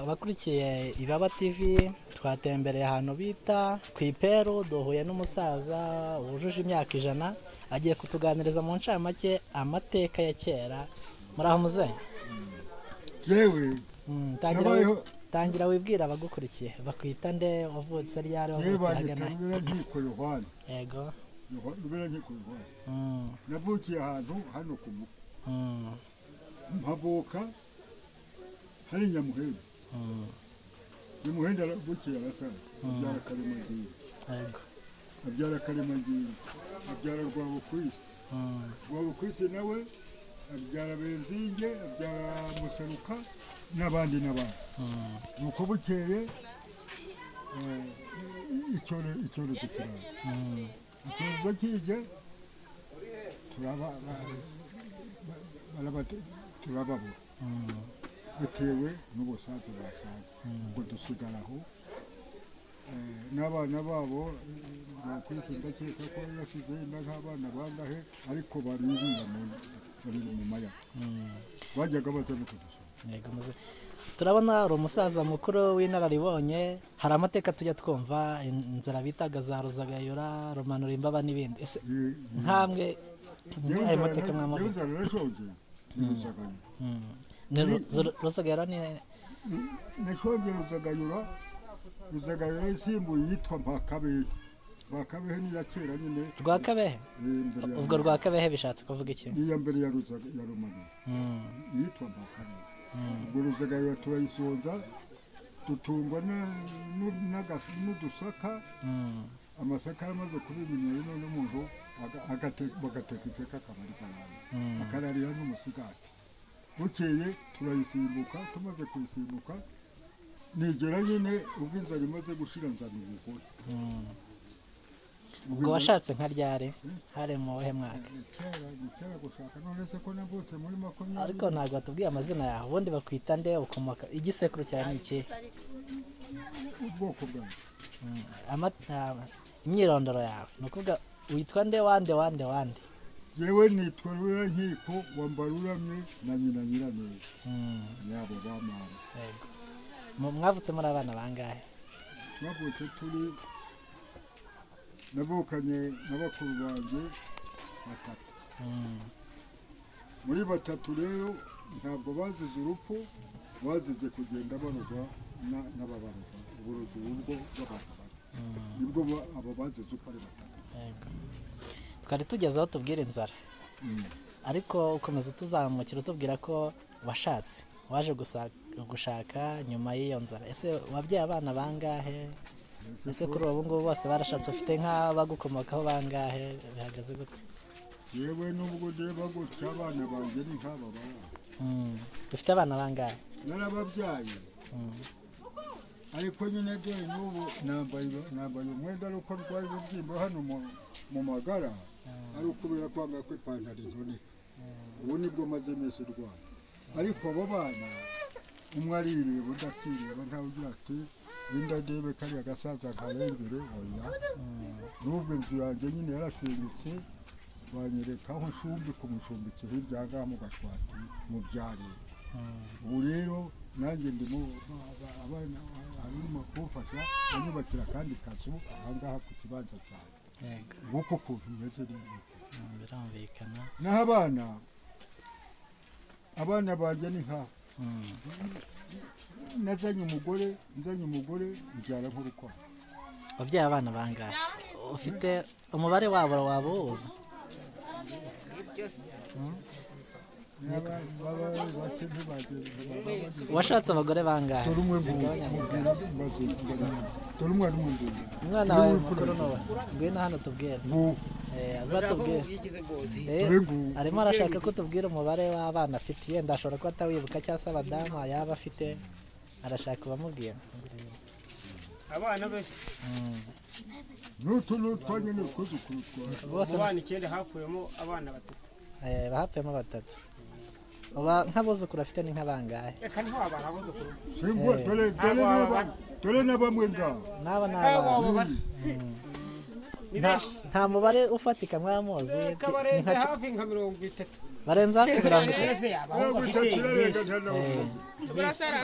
abakurikiye Ibaba TV twatembereye ahantu bita ku Iperu duhuye n'umusaza wujuje imyaka 100 agiye kutuganiriza mu ncamake amateka ya kera muri aho muze yewe tangira wibwira abagukurikiye bakwita nde wavutse ryari wavutse nkiko Yohana yego Yohana nkiko Yohana navukiye ahantu hano ku muko mpavuka hari Nyamuhenda Nyamuhenda aravukiye arasana abyara Karemangingo yego abyara Karemangingo abyara Rwabukwisi nawe abyara Benzinge abyara Museruka n'abandi nuko bukeye icyorezo kije turababura bitewe n'ubusaza bashaje ubwo dusigaraho n'abana babo bakwisi ndakeka ko yasize inda nk'abana bangahe ariko bari mu maya bajyaga baza no kudusura. Turabona uri umusaza mukuru w'inararibonye hari amateka tujya twumva inzara bitaga za Ruzagayura Romanura Imbaba n'ibindi ese nkamwe ayo mateka mwamavuga Ruzagayura ni nashonje Ruzagayura isimbuye yitwa Mpakabehe ni yakera nyine Rwakabehe ubwo Rwakabehe bishatse kuvuga iki niya mbere ya Romanura yitwa Mpakabehe ubwo Ruzagayura turayisonza tutungwa n'udusaka amasaka amaze kubimenya rino n'umuntu bagateka iteka akamari kanani akararira n'umusigati bukeye turayisimbuka tumaze kuyisimbuka nigera nyine ubwo inzara imaze gushira nzana ubugore ubwo washatse nka ryari hari mu wahe mwaka kera gushaka none se ko navutse muri 20 ariko ntabwo batubwiye amazina yawe ubundi bakwita nde ukomoka igisekuru cyane ni iki ubwoko bwawe imyirondoro yawe nukuvuga witwa nde wande yewe nitwa nkiko wambaruramye na nyina nyiraneza yabo bamara yego mwavutse muri abana bangahe twavutse turi navukanye n'abakuru banjye 3 muri 3 rero ntabwo bazize urupfu bazize kugenda barugwa n'ababaruka uburozi ubwo b'abantu nibwo abo bazize uko ari 3 yego twari tugeze aho tubwira inzara ariko ukomeza tuzamukira utubwira ko washatse waje gushaka nyuma y'iyo nzara ese wabyaye abana bangahe ese kuri ubu ngubu bose barashatse ufite nk'abagukomokaho bangahe bihagaze gute yewe nubwo ndeba gutya abana banjye ni nk'aba ufite abana bangahe narababyaye ariko nyine dore n'ubu nambaye umwenda ariko rwaye ububyimba hano mu magara ari ukubera kwanga ko ipantaro intoneka ubu nibwo maze iminsi rwaye ariko abo bana umwe arireba udakireba ntawe ugira ati inda ndebe kariya gasaza karengere oya n'ubwo inzu yanjye nyine yarasenyutse banyereka aho mushumbitse hirya ngaha mu Gashwati mu byari ubu rero nanjye ndimo abana arimo kumfasha banyubakira kandi kazu ahangaha ku kibanza cyane nguko kuntu bimeze birumvikana naho abana banjye ni nka nzanye umugore mbyara nk'urukwano wabyaye abana bangahe ufite umubare wabo wabuza washatse abagore bangahe umwana wawe mukuru nawe ngwino hano tubwire azatubwire arimo arashaka ko tubwira umubare w'abana afite yenda ashobora kuba atawibuka cyangwa se abadamu yaba afite arashaka bamubwira abana bose twanye bose abana 9 hafuyemo abana 3 bahapemo 3 uba nk'abuzukuru afite ni nk'abangahe reka niho abana abuzukuru dore na bamwe ngaho naba nta mubare ufatika mwamuzi kabareze hafi nka 30 barenza hafi 30 ese abahungu bafite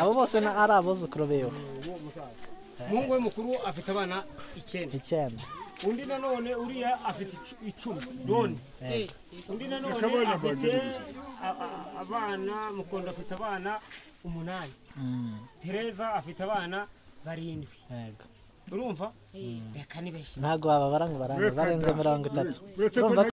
abo bose ari abuzukuru bewe umuhungu we mukuru afite abana 9 undi nanone uriya afite 10 none undi nanone afite abana mukondo afite abana 8 Tereza afite abana 7 yego urumva reka nibeshye ntago baba barango barenze 30